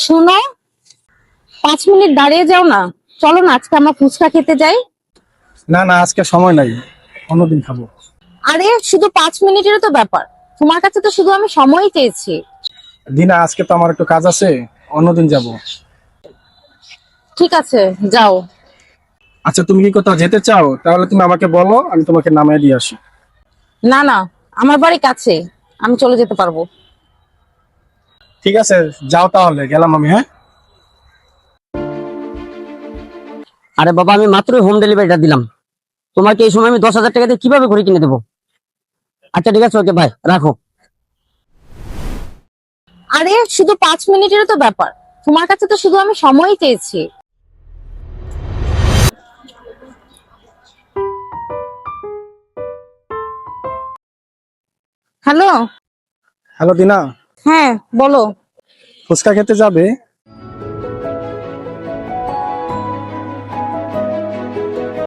শোনো, 5 মিনিট দাঁড়িয়ে যাও না। চলো না, আজকে আমরা ফুচকা খেতে যাই। না না, আজকে সময় নাই, অন্যদিন খাবো। আরে শুধু 5 মিনিটের তো ব্যাপার, তোমার কাছে তো শুধু আমি সময়ই চেয়েছি। দিনা, আজকে তো আমার একটু কাজ আছে, অন্যদিন যাব। ঠিক আছে, যাও। আচ্ছা, তুমি কি কোথাও যেতে চাও? তাহলে তুমি আমাকে বলো, আমি তোমাকে নামিয়ে দিয়ে আসি। না না, আমার বাড়ি কাছে, আমি চলে যেতে পারবো। ঠিক আছে, যাও তাহলে, গেলাম আমি, হ্যাঁ। আরে বাবা, আমি মাত্রই হোম ডেলিভারিটা দিলাম। তোমাকে এই সময় আমি 10,000 টাকা দিয়ে কিভাবে ঘড়ি কিনে দেবো? আচ্ছা ঠিক আছে, ওকে, বাই, রাখো। আরে শুধু 5 মিনিটের তো ব্যাপার, তোমার কাছে তো শুধু আমি সময়ই চেয়েছি। হ্যালো। হ্যালো দিনা, হ্যাঁ, বলো। ফুচকা খেতে যাবে?